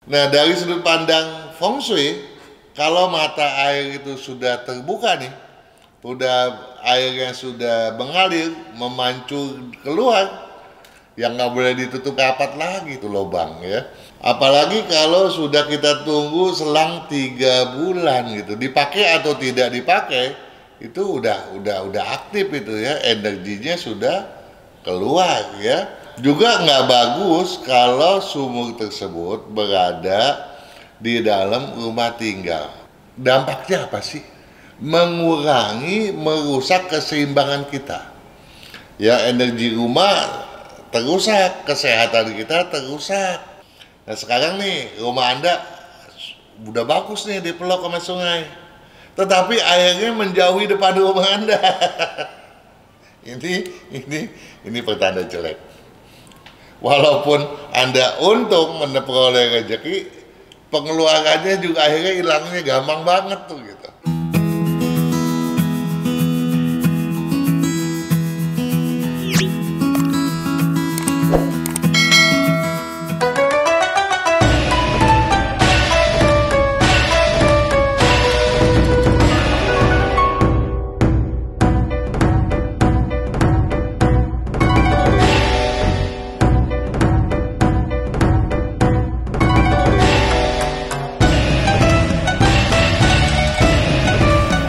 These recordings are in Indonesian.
Nah, dari sudut pandang feng shui, kalau mata air itu sudah terbuka nih, udah airnya sudah mengalir, memancur keluar, yang nggak boleh ditutup rapat lagi tuh lubang ya. Apalagi kalau sudah kita tunggu selang 3 bulan gitu, dipakai atau tidak dipakai, itu udah aktif itu ya, energinya sudah keluar ya. Juga nggak bagus kalau sumur tersebut berada di dalam rumah tinggal. Dampaknya apa sih? Mengurangi, merusak keseimbangan kita. Ya, energi rumah terusak, kesehatan kita terusak. Nah sekarang nih rumah Anda udah bagus nih di pelok sama sungai, tetapi airnya menjauhi depan rumah Anda. ini ini ini pertanda jelek. Walaupun Anda untung memperoleh rezeki, pengeluarannya juga akhirnya hilangnya gampang banget tuh gitu.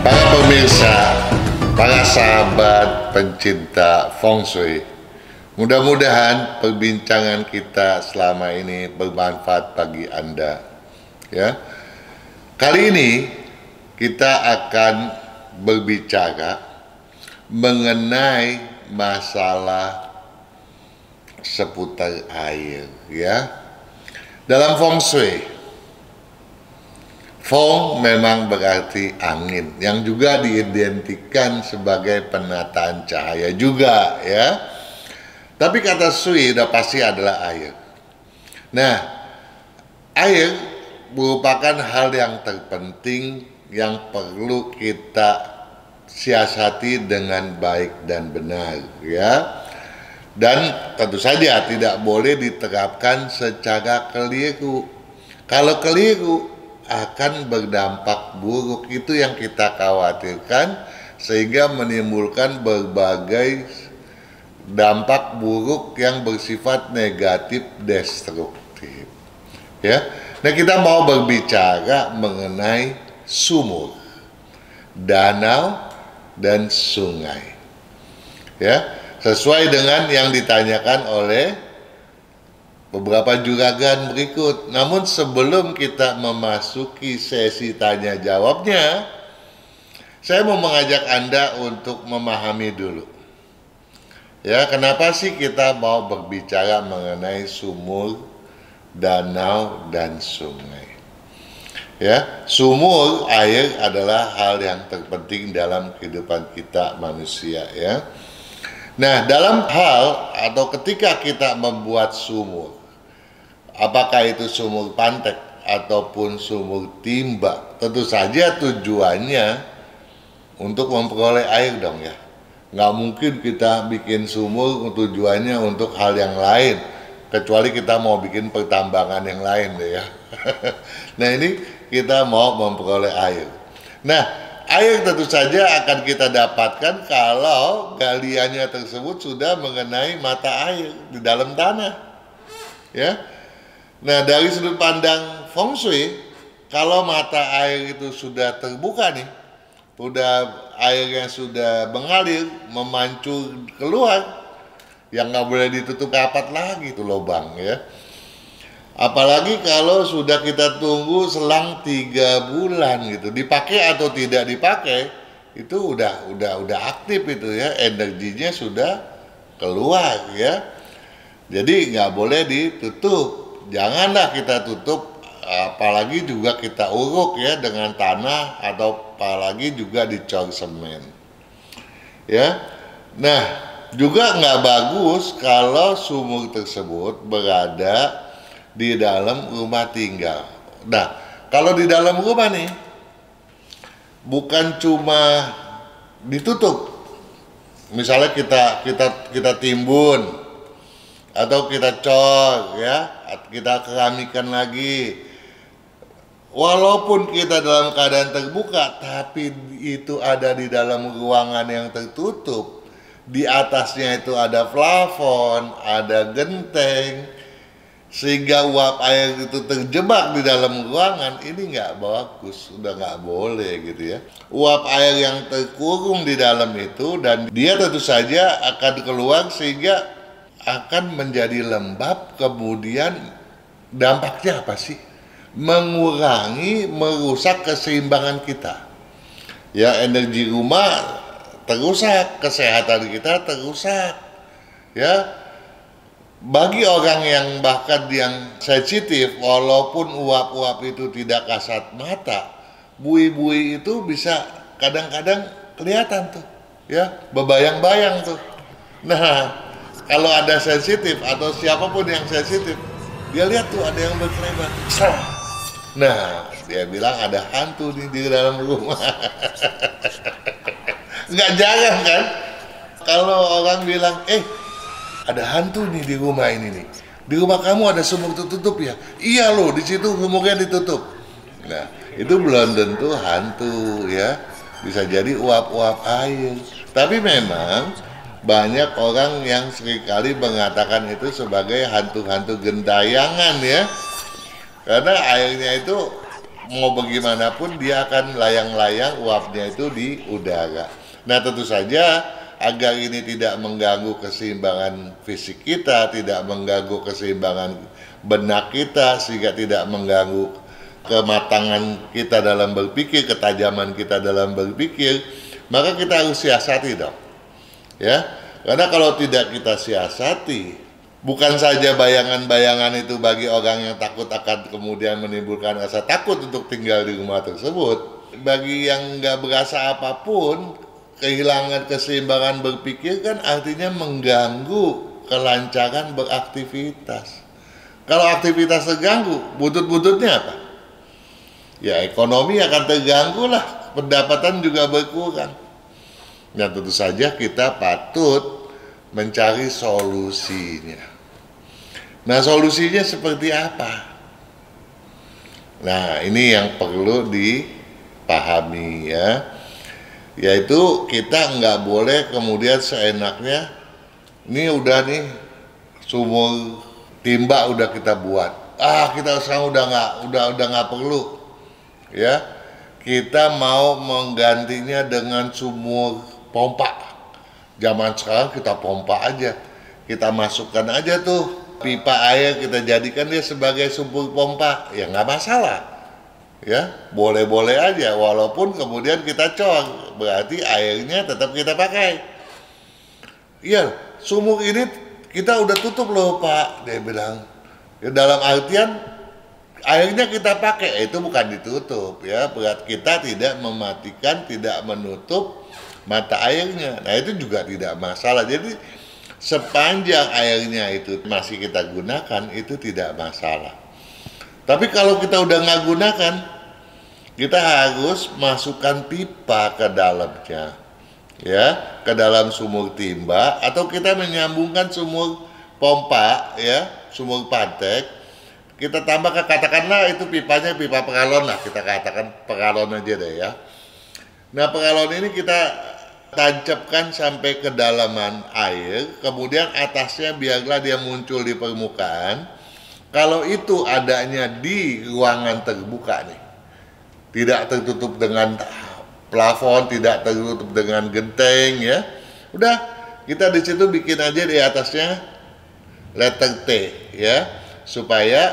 Para pemirsa, para sahabat pencinta feng shui, mudah-mudahan perbincangan kita selama ini bermanfaat bagi Anda. Ya, kali ini kita akan berbicara mengenai masalah seputar air. Ya, dalam feng shui, feng memang berarti angin, yang juga diidentikan sebagai penataan cahaya juga ya. Tapi kata shui udah pasti adalah air. Nah, air merupakan hal yang terpenting yang perlu kita siasati dengan baik dan benar ya. Dan tentu saja tidak boleh diterapkan secara keliru. Kalau keliru akan berdampak buruk, itu yang kita khawatirkan, sehingga menimbulkan berbagai dampak buruk yang bersifat negatif destruktif ya. Nah, kita mau berbicara mengenai sumur, danau, dan sungai ya, sesuai dengan yang ditanyakan oleh beberapa juragan berikut. Namun sebelum kita memasuki sesi tanya jawabnya, saya mau mengajak Anda untuk memahami dulu ya, kenapa sih kita mau berbicara mengenai sumur, danau, dan sungai. Ya, sumur air adalah hal yang terpenting dalam kehidupan kita manusia ya. Nah, dalam hal atau ketika kita membuat sumur, apakah itu sumur pantek ataupun sumur timba, tentu saja tujuannya untuk memperoleh air dong ya. Nggak mungkin kita bikin sumur tujuannya untuk hal yang lain, kecuali kita mau bikin pertambangan yang lain deh ya. Nah, ini kita mau memperoleh air. Nah, air tentu saja akan kita dapatkan kalau galiannya tersebut sudah mengenai mata air di dalam tanah ya. Nah, dari sudut pandang feng shui, kalau mata air itu sudah terbuka nih, udah airnya sudah mengalir, memancur keluar, yang nggak boleh ditutup rapat lagi tuh lubang ya. Apalagi kalau sudah kita tunggu selang 3 bulan gitu, dipakai atau tidak dipakai, itu udah aktif itu ya, energinya sudah keluar ya. Jadi nggak boleh ditutup, janganlah kita tutup, apalagi juga kita uruk ya dengan tanah, atau apalagi juga dicor semen ya. Nah, juga nggak bagus kalau sumur tersebut berada di dalam rumah tinggal. Nah, kalau di dalam rumah nih, bukan cuma ditutup, misalnya kita timbun atau kita cor ya, kita keramikan lagi, walaupun kita dalam keadaan terbuka, tapi itu ada di dalam ruangan yang tertutup. Di atasnya itu ada plafon, ada genteng, sehingga uap air itu terjebak di dalam ruangan. Ini nggak bagus, sudah nggak boleh gitu ya. Uap air yang terkurung di dalam itu, dan dia tentu saja akan keluar sehingga akan menjadi lembab. Kemudian dampaknya apa sih? Mengurangi, merusak keseimbangan kita. Ya, energi rumah terusak, kesehatan kita terusak. Ya, bagi orang yang bahkan yang sensitif, walaupun uap-uap itu tidak kasat mata, buih-buih itu bisa kadang-kadang kelihatan tuh, ya, bebayang-bayang tuh. Nah, kalau ada sensitif atau siapapun yang sensitif, dia lihat tuh ada yang berkelebat. Nah, dia bilang ada hantu nih di dalam rumah. Nggak jarang kan kalau orang bilang, ada hantu nih di rumah ini nih. Di rumah kamu ada sumur tertutup ya? Iya loh, di situ sumurnya ditutup. Nah, itu belum tentu hantu ya. Bisa jadi uap-uap air. Tapi memang banyak orang yang seringkali mengatakan itu sebagai hantu-hantu gentayangan ya. Karena airnya itu mau bagaimanapun dia akan layang-layang, uapnya itu di udara. Nah, tentu saja agar ini tidak mengganggu keseimbangan fisik kita, tidak mengganggu keseimbangan benak kita, sehingga tidak mengganggu kematangan kita dalam berpikir, ketajaman kita dalam berpikir, maka kita harus siasati dong. Ya, karena kalau tidak kita siasati, bukan saja bayangan-bayangan itu bagi orang yang takut akan kemudian menimbulkan rasa takut untuk tinggal di rumah tersebut. Bagi yang nggak berasa apapun, kehilangan keseimbangan berpikir kan artinya mengganggu kelancaran beraktivitas. Kalau aktivitas terganggu, butut-bututnya apa? Ya, ekonomi akan terganggu lah, pendapatan juga berkurang. Nah, tentu saja kita patut mencari solusinya. Nah, solusinya seperti apa? Nah, ini yang perlu dipahami ya. Yaitu kita nggak boleh kemudian seenaknya, ini udah nih sumur timba udah kita buat, kita sekarang udah nggak perlu ya, kita mau menggantinya dengan sumur pompa. Zaman sekarang kita pompa aja, kita masukkan aja tuh pipa air, kita jadikan dia sebagai sumur pompa, ya nggak masalah. Ya, boleh-boleh aja, walaupun kemudian kita cor, berarti airnya tetap kita pakai. Iya, sumur ini kita udah tutup loh Pak, dia bilang. Ya, dalam artian airnya kita pakai, itu bukan ditutup ya, berarti kita tidak mematikan, tidak menutup mata airnya. Nah, itu juga tidak masalah. Jadi sepanjang airnya itu masih kita gunakan, itu tidak masalah. Tapi kalau kita udah nggak gunakan, kita harus masukkan pipa ke dalamnya, ya, ke dalam sumur timba, atau kita menyambungkan sumur pompa, ya, sumur pantek. Kita tambah katakanlah itu pipanya pipa pengalon lah, kita katakan pengalon aja deh ya. Nah, pengalon ini kita tancapkan sampai kedalaman air, kemudian atasnya biarlah dia muncul di permukaan. Kalau itu adanya di ruangan terbuka nih, tidak tertutup dengan plafon, tidak tertutup dengan genteng ya, udah kita di situ bikin aja di atasnya letter T ya, supaya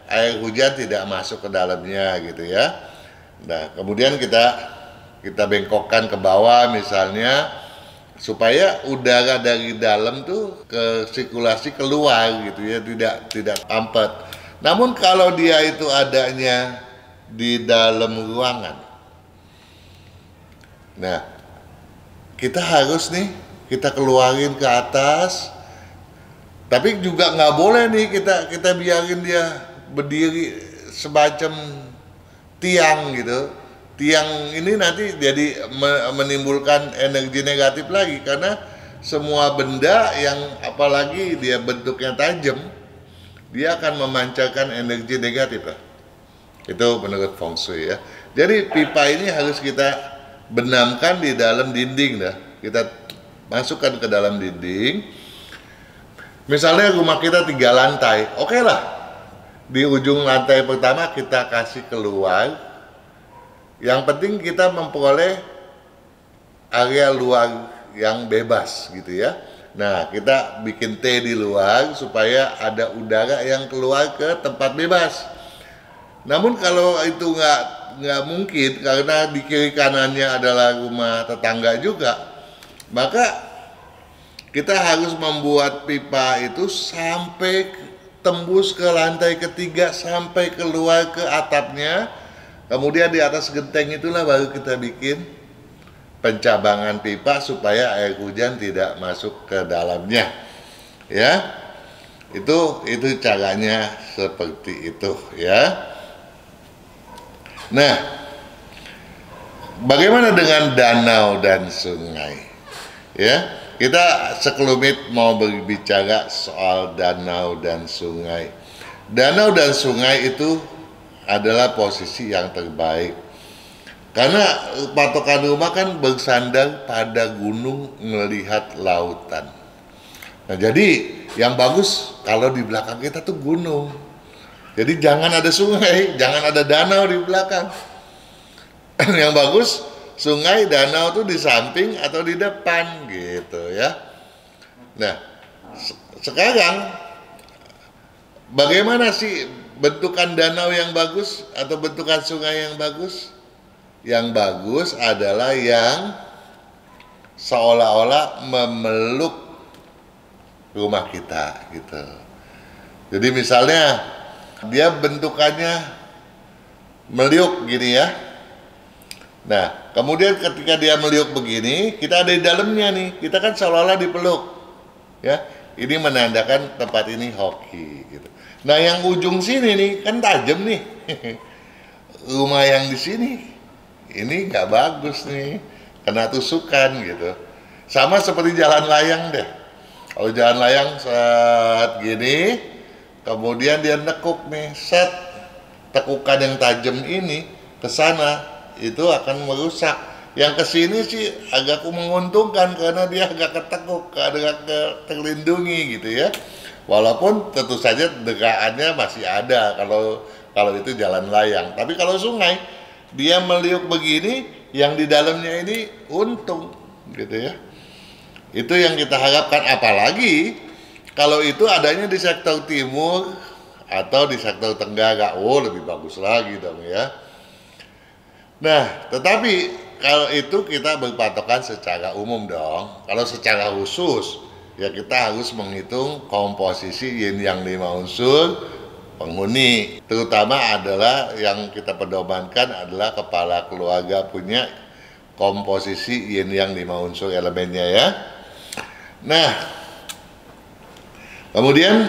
air hujan tidak masuk ke dalamnya gitu ya. Nah, kemudian kita bengkokkan ke bawah misalnya, supaya udara dari dalam tuh ke sirkulasi keluar gitu ya, tidak pampet. Namun kalau dia itu adanya di dalam ruangan, nah kita harus nih kita keluarin ke atas, tapi juga nggak boleh nih kita biarin dia berdiri semacam tiang gitu. Tiang ini nanti jadi menimbulkan energi negatif lagi, karena semua benda yang apalagi dia bentuknya tajam, dia akan memancarkan energi negatif lah. Itu menurut feng shui ya. Jadi pipa ini harus kita benamkan di dalam dinding dah. Kita masukkan ke dalam dinding. Misalnya rumah kita 3 lantai, oke lah. Di ujung lantai pertama kita kasih keluar. Yang penting kita memperoleh area luar yang bebas gitu ya. Nah, kita bikin T di luar supaya ada udara yang keluar ke tempat bebas. Namun kalau itu nggak mungkin karena di kiri kanannya adalah rumah tetangga juga, maka kita harus membuat pipa itu sampai tembus ke lantai ketiga sampai keluar ke atapnya. Kemudian di atas genteng itulah baru kita bikin pencabangan pipa supaya air hujan tidak masuk ke dalamnya. Ya. Itu caranya seperti itu ya. Nah, bagaimana dengan danau dan sungai? Ya, kita sekelumit mau berbicara soal danau dan sungai. Danau dan sungai itu adalah posisi yang terbaik. Karena patokan rumah kan bersandar pada gunung melihat lautan. Nah, jadi yang bagus kalau di belakang kita tuh gunung. Jadi jangan ada sungai, jangan ada danau di belakang. Yang bagus sungai, danau tuh di samping atau di depan gitu ya. Nah, sekarang bagaimana sih bentukan danau yang bagus atau bentukan sungai yang bagus? Yang bagus adalah yang seolah-olah memeluk rumah kita gitu. Jadi misalnya dia bentukannya meliuk gini ya. Nah, kemudian ketika dia meliuk begini, kita ada di dalamnya nih. Kita kan seolah-olah dipeluk. Ya, ini menandakan tempat ini hoki gitu. Nah, yang ujung sini nih kan tajam nih. Rumah yang di sini ini nggak bagus nih, kena tusukan gitu. Sama seperti jalan layang deh. Kalau jalan layang saat gini, kemudian dia nekuk nih, set tekukan yang tajam ini ke sana, itu akan merusak. Yang ke sini sih agak menguntungkan karena dia agak ketekuk, agak terlindungi gitu ya. Walaupun tentu saja dekaannya masih ada kalau itu jalan layang. Tapi kalau sungai, dia meliuk begini, yang di dalamnya ini untung gitu ya. Itu yang kita harapkan, apalagi kalau itu adanya di sektor timur atau di sektor tenggara, lebih bagus lagi dong ya. Nah, tetapi kalau itu kita berpatokan secara umum dong. Kalau secara khusus, ya kita harus menghitung komposisi yin yang 5 unsur penghuni. Terutama adalah yang kita pedomankan adalah kepala keluarga punya komposisi yin yang 5 unsur elemennya ya. Nah, kemudian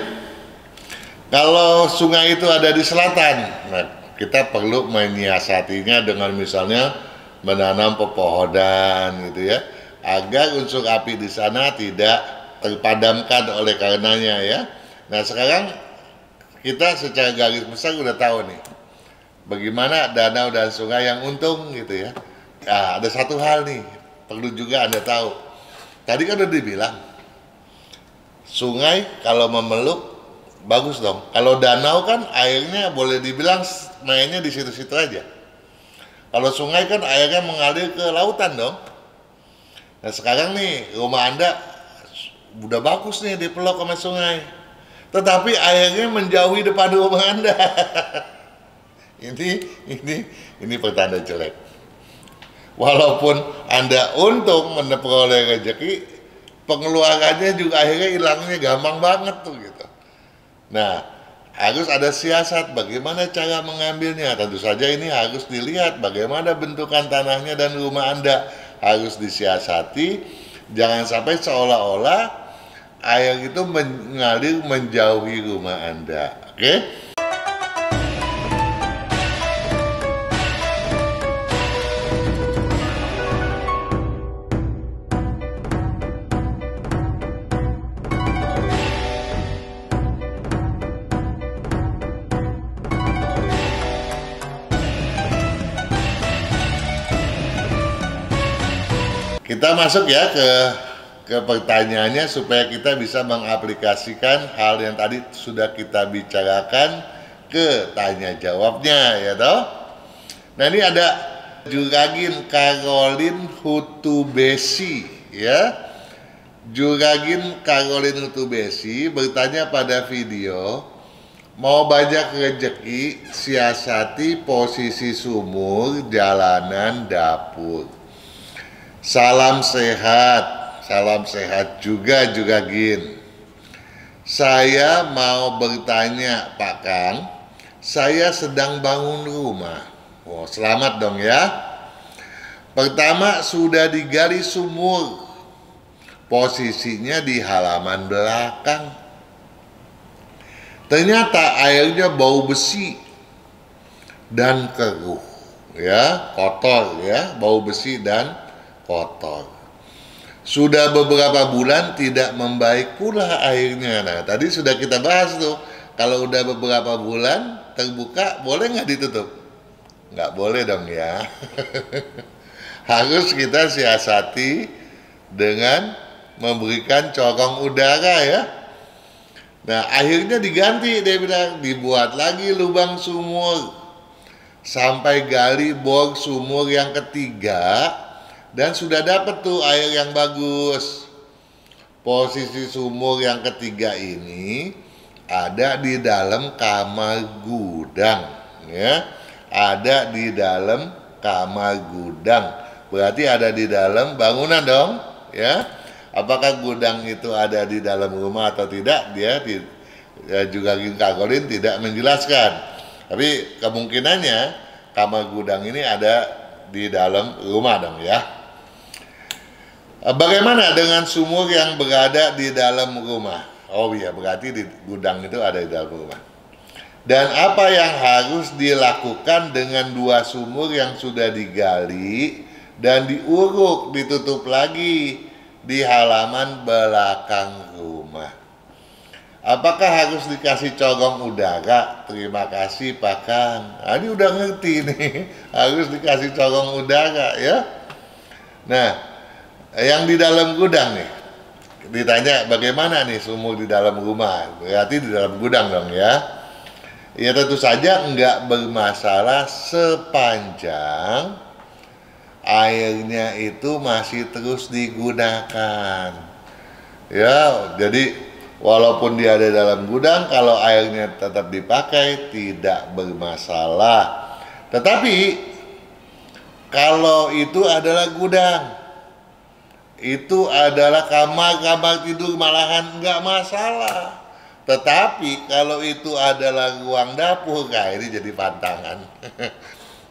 kalau sungai itu ada di selatan, nah kita perlu menyiasatinya dengan misalnya menanam pepohonan gitu ya, agar unsur api di sana tidak terpadamkan oleh karenanya ya. Nah, sekarang kita secara garis besar udah tahu nih bagaimana danau dan sungai yang untung gitu ya. Nah, ada satu hal nih perlu juga Anda tahu. Tadi kan udah dibilang sungai kalau memeluk bagus dong. Kalau danau kan airnya boleh dibilang mainnya di situ-situ aja. Kalau sungai kan airnya mengalir ke lautan dong. Nah, sekarang nih rumah Anda udah bagus nih dipeluk sama sungai, tetapi airnya menjauhi depan rumah Anda. ini pertanda jelek. Walaupun Anda untung memperoleh rezeki, pengeluarannya juga akhirnya hilangnya gampang banget tuh gitu. Nah, harus ada siasat bagaimana cara mengambilnya. Tentu saja ini harus dilihat bagaimana bentukan tanahnya dan rumah Anda harus disiasati. Jangan sampai seolah-olah air itu mengalir menjauhi rumah Anda. Oke? Kita masuk ya ke pertanyaannya supaya kita bisa mengaplikasikan hal yang tadi sudah kita bicarakan ke tanya jawabnya ya toh. Nah ini ada Juragin Caroline Hutubesi ya. Juragin Caroline Hutubesi bertanya pada video, mau banyak rezeki, siasati posisi sumur, jalanan, dapur. Salam sehat juga Juragin. Saya mau bertanya Pak Kang, saya sedang bangun rumah. Oh, selamat dong ya. Pertama, sudah digali sumur, posisinya di halaman belakang. Ternyata airnya bau besi dan keruh, ya, kotor ya, bau besi dan kotor. Sudah beberapa bulan tidak membaik pula airnya. Nah, tadi sudah kita bahas tuh, kalau udah beberapa bulan terbuka, boleh nggak ditutup? Nggak boleh dong ya. Harus kita siasati dengan memberikan corong udara ya. Nah, akhirnya diganti, dia bilang, dibuat lagi lubang sumur. Sampai gali bor sumur yang ketiga, dan sudah dapat tuh air yang bagus. Posisi sumur yang ketiga ini ada di dalam kamar gudang ya. Ada di dalam kamar gudang. Berarti ada di dalam bangunan dong ya. Apakah gudang itu ada di dalam rumah atau tidak, dia juga Caroline tidak menjelaskan. Tapi kemungkinannya kamar gudang ini ada di dalam rumah dong ya. Bagaimana dengan sumur yang berada di dalam rumah? Oh iya, berarti di gudang itu ada di dalam rumah. Dan apa yang harus dilakukan dengan dua sumur yang sudah digali dan diuruk, ditutup lagi di halaman belakang rumah? Apakah harus dikasih corong udara? Terima kasih Pak Kang. Nah, ini udah ngerti nih, harus dikasih corong udara ya. Nah, yang di dalam gudang nih, ditanya bagaimana nih sumur di dalam rumah? Berarti di dalam gudang dong ya. Ya tentu saja enggak bermasalah sepanjang airnya itu masih terus digunakan. Ya, jadi walaupun dia ada dalam gudang, kalau airnya tetap dipakai tidak bermasalah. Tetapi kalau itu adalah gudang, itu adalah kamar tidur, malahan nggak masalah. Tetapi kalau itu adalah ruang dapur, nah ini jadi pantangan.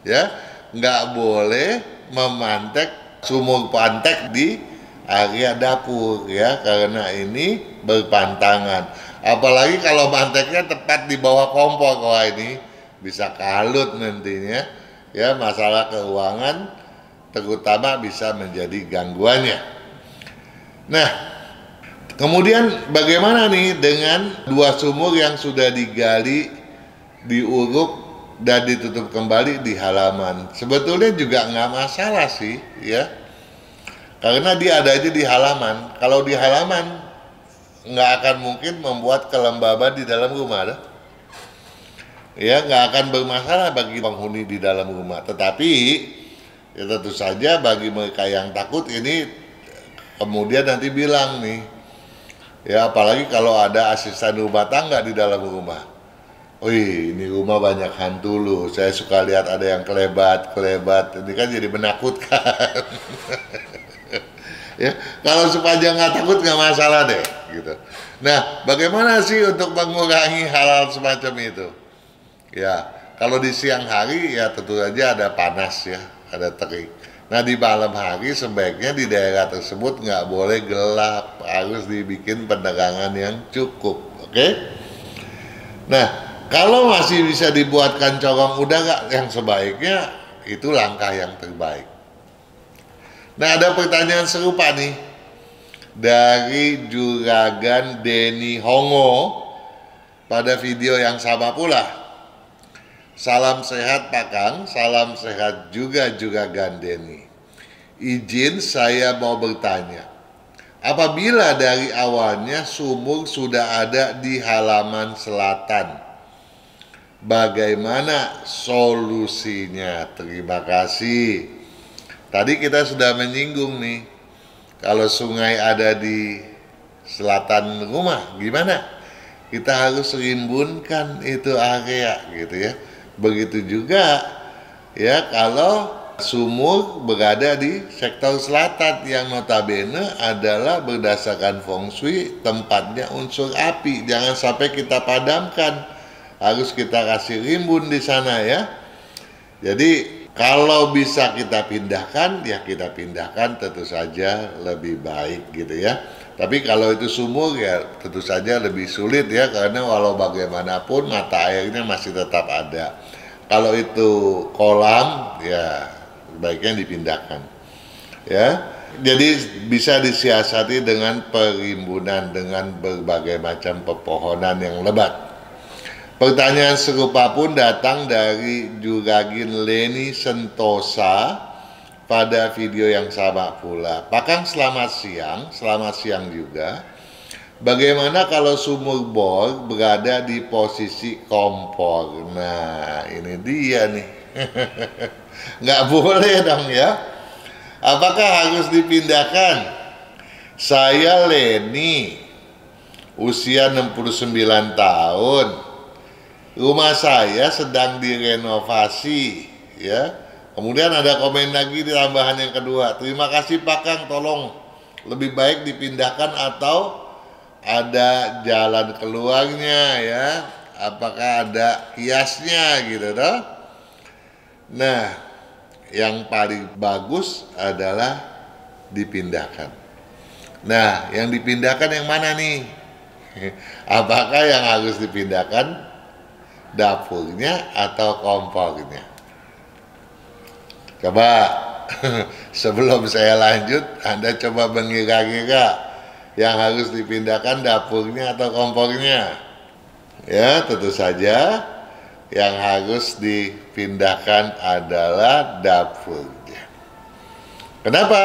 Ya, nggak boleh memantek sumur pantek di area dapur ya, karena ini berpantangan. Apalagi kalau manteknya tepat di bawah kompor, wah ini bisa kalut nantinya. Ya, masalah keuangan terutama bisa menjadi gangguannya. Nah, kemudian bagaimana nih dengan dua sumur yang sudah digali, diuruk, dan ditutup kembali di halaman? Sebetulnya juga nggak masalah sih ya, karena dia ada aja di halaman. Kalau di halaman nggak akan mungkin membuat kelembaban di dalam rumah dah. Ya, nggak akan bermasalah bagi penghuni di dalam rumah. Tetapi ya tentu saja bagi mereka yang takut ini kemudian nanti bilang nih, ya apalagi kalau ada asisten rumah tangga di dalam rumah. Wih, ini rumah banyak hantu loh. Saya suka lihat ada yang kelebat. Ini kan jadi menakutkan. Ya, kalau sepanjang nggak takut nggak masalah deh, gitu. Nah, bagaimana sih untuk mengurangi hal-hal semacam itu? Ya, kalau di siang hari ya tentu saja ada panas ya, ada terik. Nah, di malam hari sebaiknya di daerah tersebut nggak boleh gelap, harus dibikin penerangan yang cukup, oke? Nah, kalau masih bisa dibuatkan corong udara, yang sebaiknya itu langkah yang terbaik. Nah, ada pertanyaan serupa nih dari Juragan Denny Hongo pada video yang sama pula. Salam sehat Pak Kang, salam sehat juga Juragan Denny. izin saya mau bertanya. Apabila dari awalnya sumur sudah ada di halaman selatan, bagaimana solusinya? Terima kasih. Tadi kita sudah menyinggung nih, kalau sungai ada di selatan rumah, gimana? Kita harus rimbunkan itu area gitu ya. Begitu juga ya kalau sumur berada di sektor selatan yang notabene adalah berdasarkan feng shui tempatnya unsur api. Jangan sampai kita padamkan, harus kita kasih rimbun di sana ya. Jadi kalau bisa kita pindahkan, ya kita pindahkan, tentu saja lebih baik gitu ya. Tapi kalau itu sumur ya tentu saja lebih sulit ya, karena walau bagaimanapun mata airnya masih tetap ada. Kalau itu kolam ya baiknya dipindahkan ya. Jadi bisa disiasati dengan perimbunan dengan berbagai macam pepohonan yang lebat. Pertanyaan serupa pun datang dari Juragin Leni Sentosa pada video yang sama pula. Pakang selamat siang juga. Bagaimana kalau sumur bor berada di posisi kompor? Nah ini dia nih. Nggak boleh dong ya. Apakah harus dipindahkan? Saya Leni, usia 69 tahun. Rumah saya sedang direnovasi ya. Kemudian ada komen lagi di tambahan yang kedua. Terima kasih Pak Kang, tolong lebih baik dipindahkan atau ada jalan keluarnya ya. Apakah ada kiasnya gitu toh? Nah, yang paling bagus adalah dipindahkan. Nah, yang dipindahkan yang mana nih? Apakah yang harus dipindahkan dapurnya atau kompornya? Coba sebelum saya lanjut, Anda coba mengira-ngira yang harus dipindahkan dapurnya atau kompornya. Ya, tentu saja yang harus dipindahkan adalah dapurnya. Kenapa?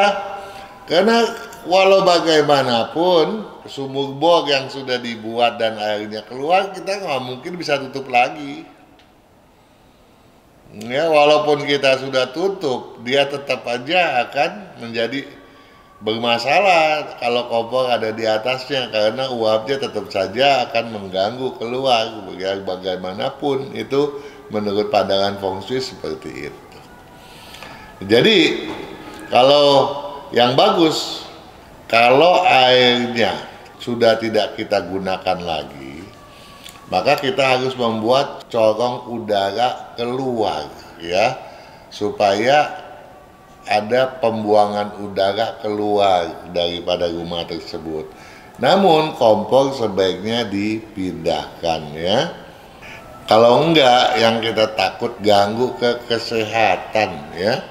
Karena walau bagaimanapun sumur bor yang sudah dibuat dan airnya keluar, kita nggak mungkin bisa tutup lagi. Ya, walaupun kita sudah tutup, dia tetap aja akan menjadi bermasalah kalau kompor ada di atasnya, karena uapnya tetap saja akan mengganggu keluar. Bagaimanapun itu menurut pandangan feng shui seperti itu. Jadi kalau yang bagus, kalau airnya sudah tidak kita gunakan lagi, maka kita harus membuat corong udara keluar ya, supaya ada pembuangan udara keluar daripada rumah tersebut. Namun kompor sebaiknya dipindahkan ya. Kalau enggak, yang kita takut ganggu ke kesehatan ya.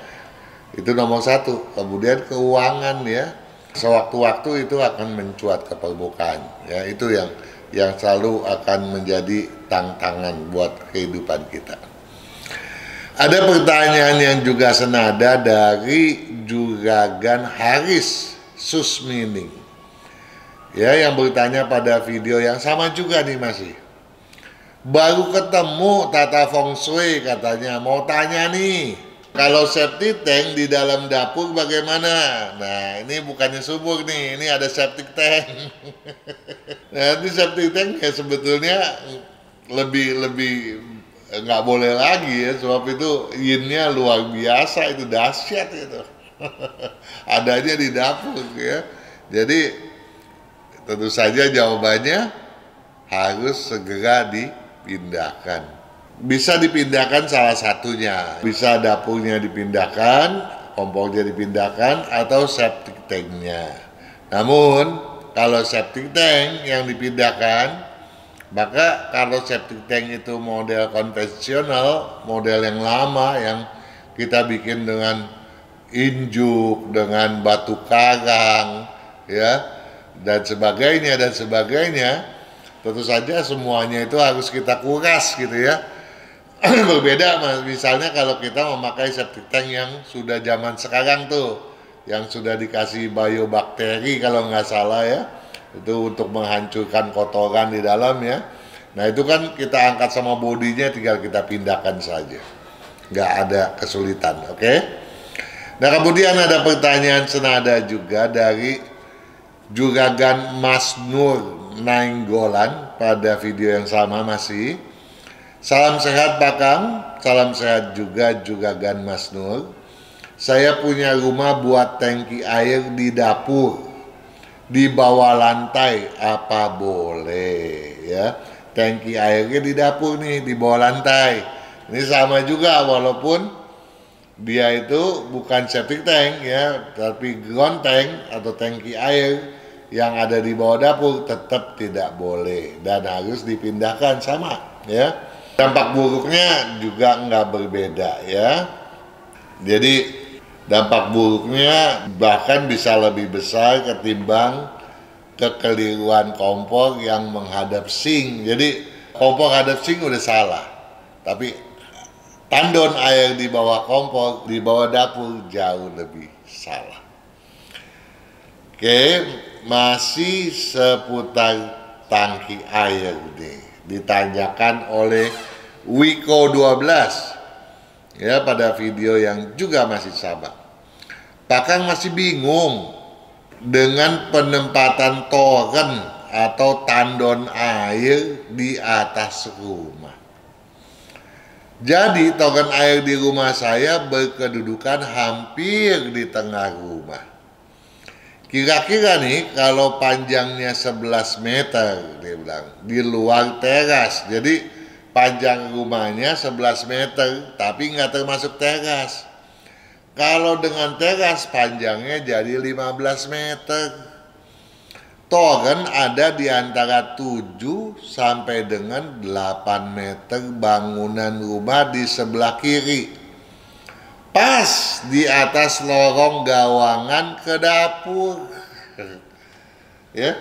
Itu nomor satu. Kemudian keuangan ya. Sewaktu-waktu itu akan mencuat ke permukaan ya. Itu yang selalu akan menjadi tantangan buat kehidupan kita. Ada pertanyaan yang juga senada dari Juragan Haris Susmining ya, yang bertanya pada video yang sama juga nih masih. Baru ketemu tata feng shui katanya, mau tanya nih, kalau septic tank di dalam dapur bagaimana? Nah ini bukannya sumur nih, ini ada septic tank. Nah ini septic tank ya sebetulnya lebih nggak boleh lagi ya, sebab itu yinnya luar biasa, itu dahsyat itu. Adanya di dapur ya. Jadi tentu saja jawabannya harus segera dipindahkan. Bisa dipindahkan salah satunya, bisa dapurnya dipindahkan, kompornya dipindahkan, atau septic tanknya. Namun kalau septic tank yang dipindahkan, maka kalau septic tank itu model konvensional, model yang lama yang kita bikin dengan injuk, dengan batu karang, ya, dan sebagainya, tentu saja semuanya itu harus kita kuras gitu ya. Berbeda misalnya kalau kita memakai septic tank yang sudah zaman sekarang tuh, yang sudah dikasih biobakteri kalau nggak salah ya, itu untuk menghancurkan kotoran di dalam ya. Nah itu kan kita angkat sama bodinya, tinggal kita pindahkan saja, nggak ada kesulitan. Oke. Nah kemudian ada pertanyaan senada juga dari Juragan Mas Nur Nainggolan pada video yang sama masih. Salam sehat Pak Kang, salam sehat juga Juragan Mas Nur. Saya punya rumah buat tangki air di dapur, di bawah lantai, apa boleh ya? Tangki airnya di dapur nih, di bawah lantai. Ini sama juga walaupun dia itu bukan septic tank ya, tapi ground tank atau tangki air yang ada di bawah dapur tetap tidak boleh dan harus dipindahkan sama ya. Dampak buruknya juga nggak berbeda ya. Jadi dampak buruknya bahkan bisa lebih besar ketimbang kekeliruan kompor yang menghadap sink. Jadi kompor hadap sink udah salah, tapi tandon air di bawah kompor, di bawah dapur jauh lebih salah. Oke, masih seputar tangki air nih, ditanyakan oleh Wiko 12 ya pada video yang juga masih sama. Pak Kang masih bingung dengan penempatan toren atau tandon air di atas rumah. Jadi toren air di rumah saya berkedudukan hampir di tengah rumah. Kira-kira nih kalau panjangnya 11 meter, dia bilang, di luar teras. Jadi panjang rumahnya 11 meter, tapi nggak termasuk teras. Kalau dengan teras panjangnya jadi 15 meter. Toren ada di antara 7 sampai dengan 8 meter bangunan rumah di sebelah kiri. Pas di atas lorong gawangan ke dapur. Ya.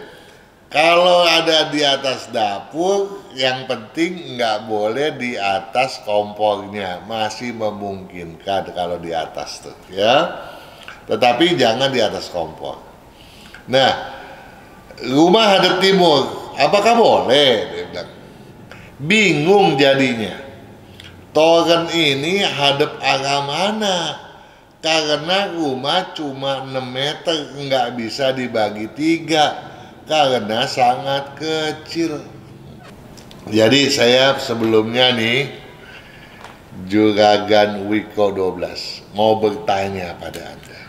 Kalau ada di atas dapur, yang penting nggak boleh di atas kompornya, masih memungkinkan kalau di atas tuh, ya. Tetapi jangan di atas kompor. Nah, rumah hadap timur, apakah boleh? Dia bilang. Bingung jadinya. Toren ini hadap arah mana? Karena rumah cuma 6 meter, nggak bisa dibagi 3. Karena sangat kecil. Jadi saya sebelumnya nih Juragan Wiko 12 mau bertanya pada Anda.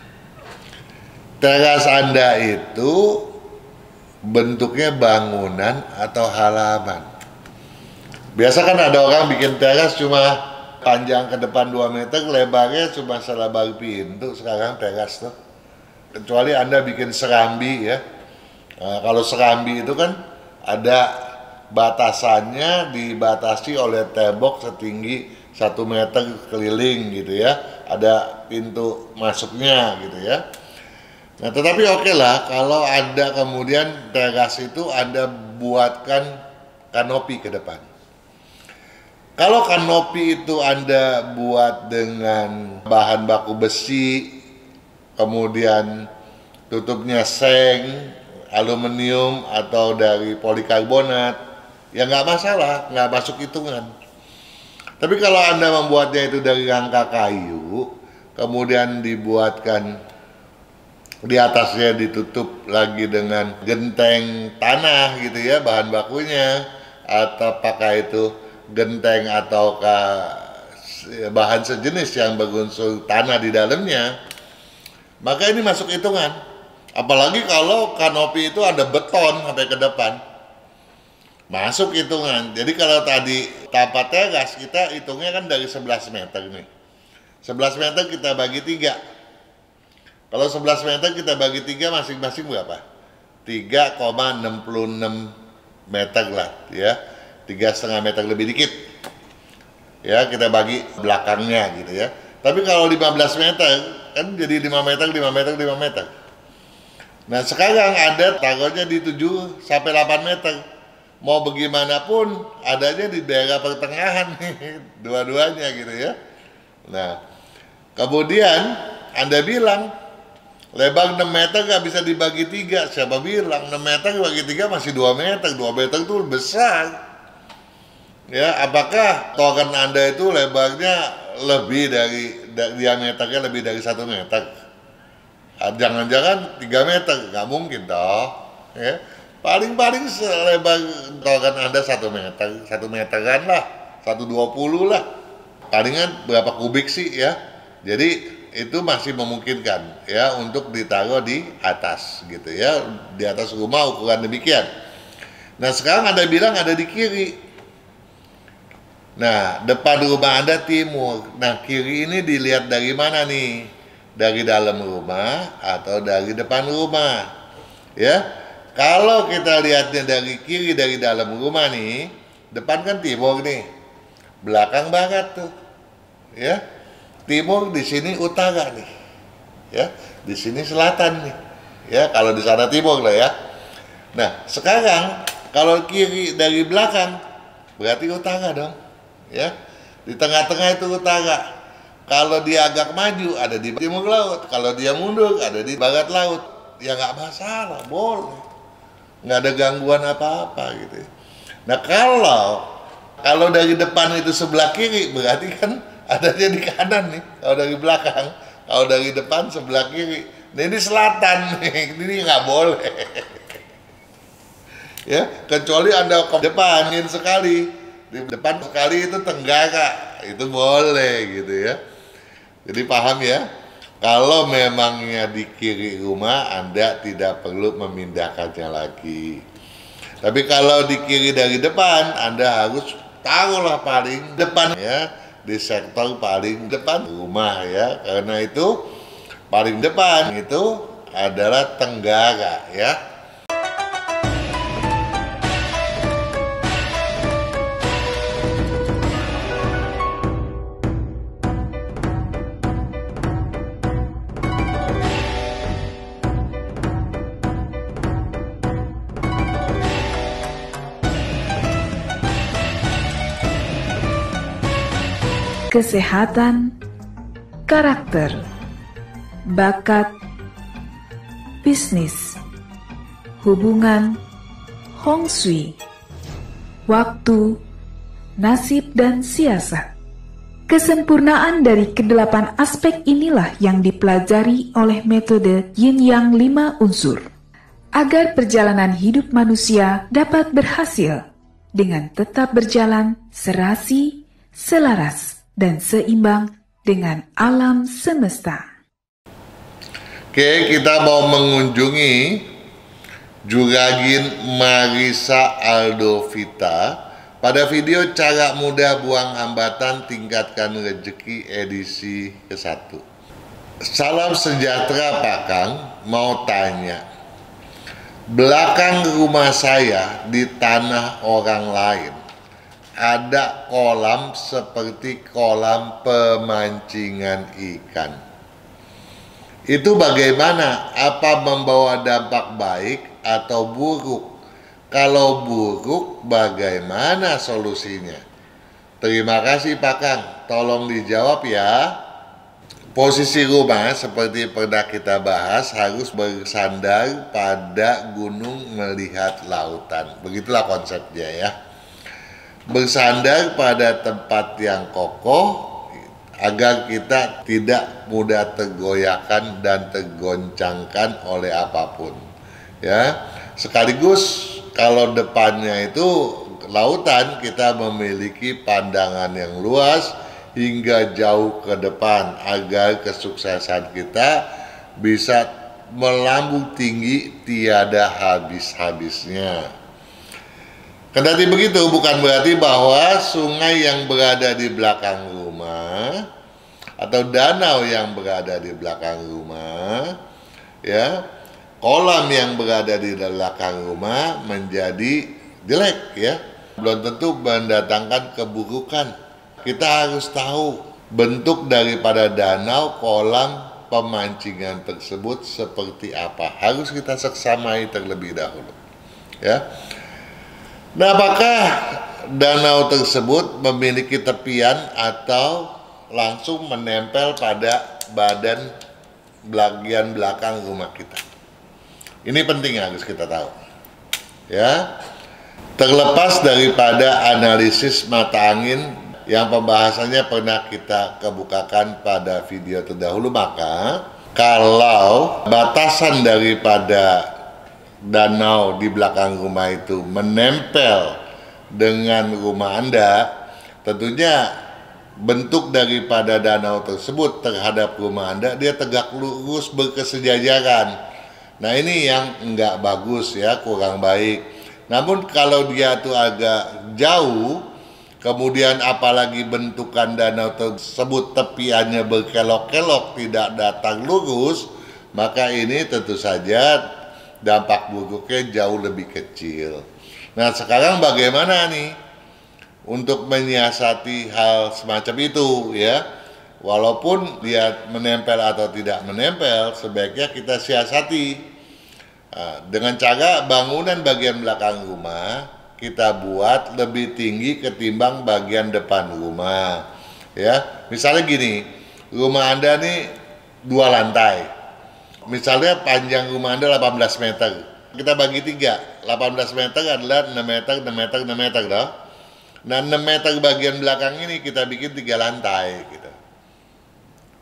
Teras Anda itu bentuknya bangunan atau halaman? Biasa kan ada orang bikin teras cuma panjang ke depan 2 meter, lebarnya cuma selebar pintu sekarang teras tuh. Kecuali Anda bikin serambi ya. Nah, kalau serambi itu kan ada batasannya, dibatasi oleh tembok setinggi 1 meter keliling gitu ya, ada pintu masuknya gitu ya. Nah tetapi oke lah kalau Anda kemudian teras itu Anda buatkan kanopi ke depan. Kalau kanopi itu Anda buat dengan bahan baku besi, kemudian tutupnya seng, aluminium atau dari polikarbonat, ya nggak masalah, nggak masuk hitungan. Tapi kalau Anda membuatnya itu dari rangka kayu, kemudian dibuatkan di atasnya ditutup lagi dengan genteng tanah gitu ya, bahan bakunya, atau pakai itu genteng atau bahan sejenis yang berunsur tanah di dalamnya, maka ini masuk hitungan. Apalagi kalau kanopi itu ada beton sampai ke depan, masuk hitungan. Jadi kalau tadi tapak teras kita hitungnya kan dari 11 meter nih. 11 meter kita bagi 3. Kalau 11 meter kita bagi 3 masing-masing berapa? 3,66 meter lah ya. 3,5 meter lebih dikit. Ya, kita bagi belakangnya gitu ya. Tapi kalau 15 meter kan jadi 5 meter, 5 meter, 5 meter. Nah sekarang ada taruhnya di 7 sampai 8 meter. Mau bagaimanapun adanya di daerah pertengahan dua-duanya gitu ya. Nah kemudian Anda bilang Lebar 6 meter nggak bisa dibagi 3. Siapa bilang 6 meter dibagi 3 masih 2 meter. 2 meter itu besar. Ya, apakah token Anda itu lebarnya lebih dari diameternya lebih dari 1 meter? Jangan-jangan 3 meter, nggak mungkin toh. Ya. Paling-paling selebar token Anda 1 meter, 1 meteran lah, 120 lah. Palingan berapa kubik sih ya. Jadi itu masih memungkinkan ya untuk ditaruh di atas gitu ya, di atas rumah ukuran demikian. Nah sekarang Anda bilang ada di kiri. Nah depan rumah Anda timur. Nah kiri ini dilihat dari mana nih? Dari dalam rumah atau dari depan rumah? Ya, kalau kita lihatnya dari kiri dari dalam rumah nih, depan kan timur nih, belakang barat tuh, ya. Timur di sini utara nih, ya. Di sini selatan nih, ya. Kalau di sana timur lah ya. Nah sekarang kalau kiri dari belakang berarti utara dong, ya. Di tengah-tengah itu utara. Kalau dia agak maju ada di timur laut, kalau dia mundur ada di barat laut. Ya nggak masalah, boleh, nggak ada gangguan apa-apa gitu. Nah kalau dari depan itu sebelah kiri berarti kan adanya di kanan nih. Kalau dari belakang, kalau dari depan sebelah kiri. Nah ini selatan nih, ini nggak boleh. Ya, kecuali Anda ke depan ingin sekali, di depan sekali itu tenggara, itu boleh gitu ya. Jadi paham ya, kalau memangnya di kiri rumah Anda tidak perlu memindahkannya lagi. Tapi kalau di kiri dari depan Anda harus taruhlah paling depan ya, di sektor paling depan rumah ya, karena itu paling depan itu adalah tenggara ya. Kesehatan, karakter, bakat, bisnis, hubungan, Hong Shui, waktu, nasib dan siasat. Kesempurnaan dari kedelapan aspek inilah yang dipelajari oleh metode Yin Yang 5 unsur, agar perjalanan hidup manusia dapat berhasil dengan tetap berjalan serasi, selaras, dan seimbang dengan alam semesta. Oke, kita mau mengunjungi Juragin Marisa Aldovita pada video cara mudah buang hambatan tingkatkan rezeki edisi ke-1. Salam sejahtera Pak Kang, mau tanya, belakang rumah saya di tanah orang lain ada kolam seperti kolam pemancingan ikan. Itu bagaimana? Apa membawa dampak baik atau buruk? Kalau buruk, bagaimana solusinya? Terima kasih Pak Kang, tolong dijawab ya. Posisi rumah seperti pernah kita bahas harus bersandar pada gunung melihat lautan. Begitulah konsepnya ya. Bersandar pada tempat yang kokoh agar kita tidak mudah tergoyahkan dan tergoncangkan oleh apapun ya. Sekaligus kalau depannya itu lautan, kita memiliki pandangan yang luas hingga jauh ke depan agar kesuksesan kita bisa melambung tinggi tiada habis-habisnya. Kendati begitu, bukan berarti bahwa sungai yang berada di belakang rumah atau danau yang berada di belakang rumah, ya, kolam yang berada di belakang rumah menjadi jelek, ya. Belum tentu mendatangkan keburukan. Kita harus tahu bentuk daripada danau, kolam, pemancingan tersebut seperti apa. Harus kita seksamai terlebih dahulu, ya. Nah, apakah danau tersebut memiliki tepian atau langsung menempel pada badan bagian belakang rumah kita. Ini penting harus kita tahu. Ya. Terlepas daripada analisis mata angin yang pembahasannya pernah kita kebukakan pada video terdahulu, maka kalau batasan daripada danau di belakang rumah itu menempel dengan rumah Anda, tentunya bentuk daripada danau tersebut terhadap rumah Anda, dia tegak lurus berkesejajaran. Nah, ini yang enggak bagus ya, kurang baik. Namun kalau dia tuh agak jauh, kemudian apalagi bentukan danau tersebut tepiannya berkelok-kelok, tidak datang lurus, maka ini tentu saja dampak buruknya jauh lebih kecil. Nah, sekarang bagaimana nih untuk menyiasati hal semacam itu ya? Walaupun dia menempel atau tidak menempel, sebaiknya kita siasati dengan cara bangunan bagian belakang rumah kita buat lebih tinggi ketimbang bagian depan rumah. Ya, misalnya gini, rumah Anda nih 2 lantai. Misalnya panjang rumah Anda 18 meter. Kita bagi 3. 18 meter adalah 6 meter, 6 meter, 6 meter toh. Nah, 6 meter bagian belakang ini kita bikin 3 lantai gitu.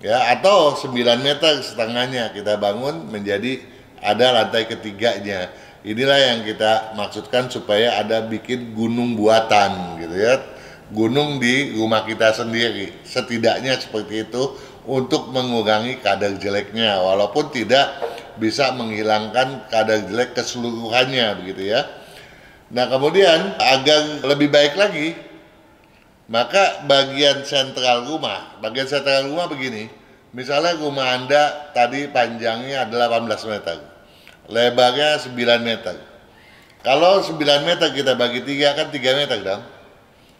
Ya, atau 9 meter setengahnya kita bangun menjadi ada lantai ketiganya. Inilah yang kita maksudkan supaya ada bikin gunung buatan gitu ya. Gunung di rumah kita sendiri. Setidaknya seperti itu untuk mengurangi kadar jeleknya, walaupun tidak bisa menghilangkan kadar jelek keseluruhannya begitu ya. Nah, kemudian agar lebih baik lagi, maka bagian sentral rumah begini. Misalnya rumah Anda tadi panjangnya adalah 18 meter, lebarnya 9 meter. Kalau 9 meter kita bagi 3 kan 3 meter dong.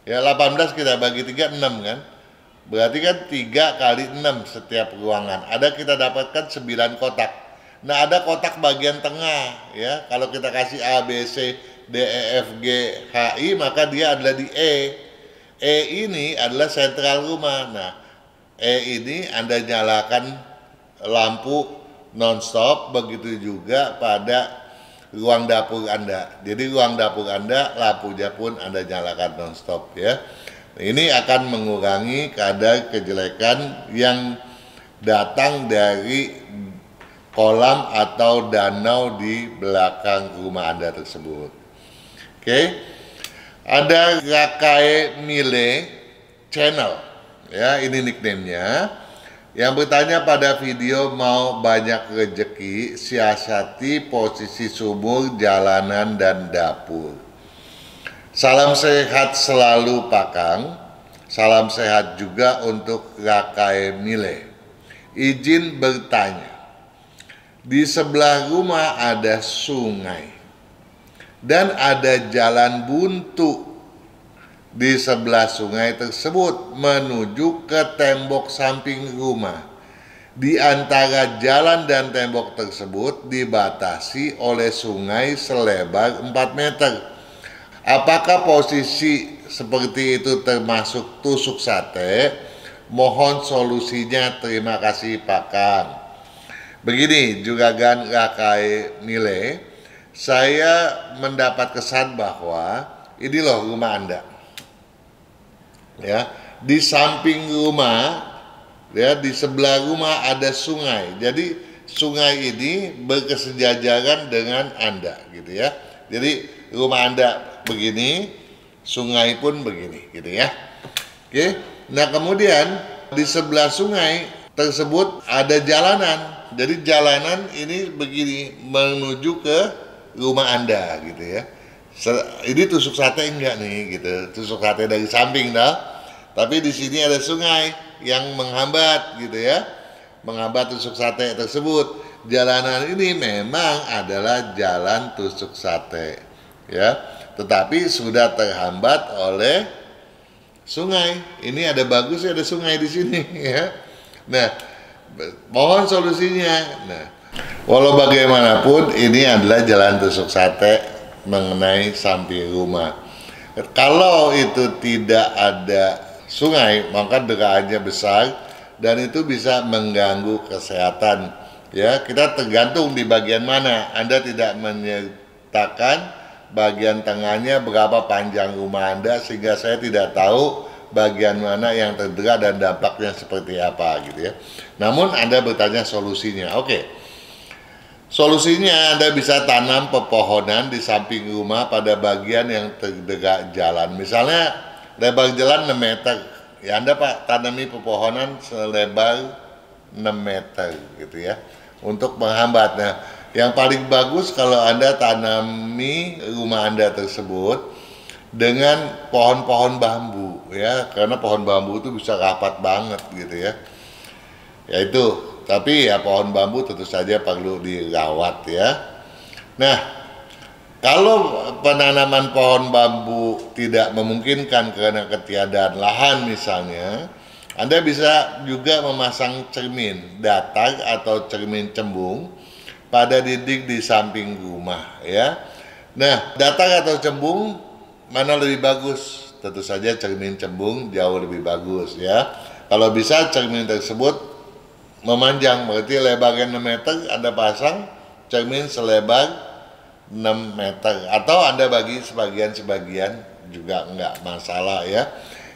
Ya, 18 kita bagi 3, 6 kan. Berarti kan 3 kali 6 setiap ruangan. Ada kita dapatkan 9 kotak. Nah, ada kotak bagian tengah ya. Kalau kita kasih A, B, C, D, E, F, G, H, I, maka dia adalah di E. E ini adalah sentral rumah. Nah, E ini Anda nyalakan lampu non-stop, begitu juga pada ruang dapur Anda. Jadi ruang dapur Anda, lampunya pun Anda nyalakan non-stop ya. Ini akan mengurangi kadar kejelekan yang datang dari kolam atau danau di belakang rumah Anda tersebut. Oke. Ada Rakae Mile Channel ya, ini nickname-nya, yang bertanya pada video mau banyak rezeki, siasati posisi sumur, jalanan, dan dapur. Salam sehat selalu Pak Kang. Salam sehat juga untuk Rakae Mile. Izin bertanya, di sebelah rumah ada sungai dan ada jalan buntu di sebelah sungai tersebut menuju ke tembok samping rumah. Di antara jalan dan tembok tersebut dibatasi oleh sungai selebar 4 meter. Apakah posisi seperti itu termasuk tusuk sate? Mohon solusinya, terima kasih Pak Kang. Begini Juragan Rakae Mile, saya mendapat kesan bahwa ini loh rumah Anda. Ya, di samping rumah, ya, di sebelah rumah ada sungai. Jadi sungai ini berkesejajaran dengan Anda gitu ya. Jadi rumah Anda begini, sungai pun begini gitu ya. Oke. Nah, kemudian di sebelah sungai tersebut ada jalanan. Jadi jalanan ini begini menuju ke rumah Anda gitu ya. Ini tusuk sate enggak nih gitu. Tusuk sate dari samping dah. Tapi di sini ada sungai yang menghambat gitu ya. Menghambat tusuk sate tersebut. Jalanan ini memang adalah jalan tusuk sate ya. Tetapi sudah terhambat oleh sungai. Ini ada bagusnya ada sungai di sini ya. Nah, mohon solusinya. Nah, walau bagaimanapun ini adalah jalan tusuk sate mengenai samping rumah. Kalau itu tidak ada sungai, maka deraannya besar dan itu bisa mengganggu kesehatan Ya, kita tergantung di bagian mana. Anda tidak menyertakan bagian tengahnya berapa panjang rumah Anda, sehingga saya tidak tahu bagian mana yang terdekat dan dampaknya seperti apa gitu ya. Namun Anda bertanya solusinya. Oke. Solusinya Anda bisa tanam pepohonan di samping rumah pada bagian yang terdekat jalan. Misalnya lebar jalan 6 meter. Ya Anda Pak tanami pepohonan selebar 6 meter gitu ya. Untuk menghambat. Nah, yang paling bagus kalau Anda tanami rumah Anda tersebut dengan pohon-pohon bambu ya, karena pohon bambu itu bisa rapat banget gitu ya. Yaitu tapi ya pohon bambu tentu saja perlu dirawat ya. Nah, kalau penanaman pohon bambu tidak memungkinkan karena ketiadaan lahan misalnya, Anda bisa juga memasang cermin datar atau cermin cembung pada dinding di samping rumah ya. Nah, datar atau cembung mana lebih bagus? Tentu saja cermin cembung jauh lebih bagus ya. Kalau bisa cermin tersebut memanjang, berarti lebarnya 6 meter, Anda pasang cermin selebar 6 meter, atau Anda bagi sebagian-sebagian juga enggak masalah ya.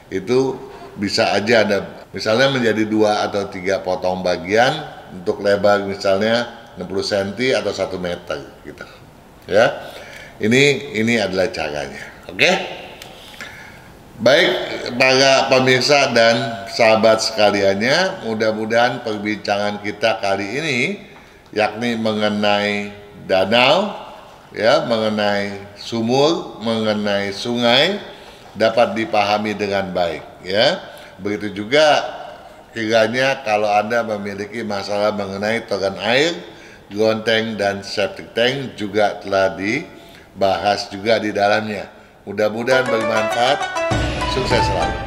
Itu bisa aja Anda misalnya menjadi 2 atau 3 potong bagian untuk lebar misalnya 60 cm atau 1 meter gitu ya. Ini adalah caranya. Oke? Baik para pemirsa dan sahabat sekaliannya, mudah-mudahan perbincangan kita kali ini yakni mengenai danau ya, mengenai sumur, mengenai sungai dapat dipahami dengan baik ya. Begitu juga kiranya kalau Anda memiliki masalah mengenai toren air, ground tank dan septic tank juga telah dibahas juga di dalamnya. Mudah-mudahan bermanfaat. Sukses selalu.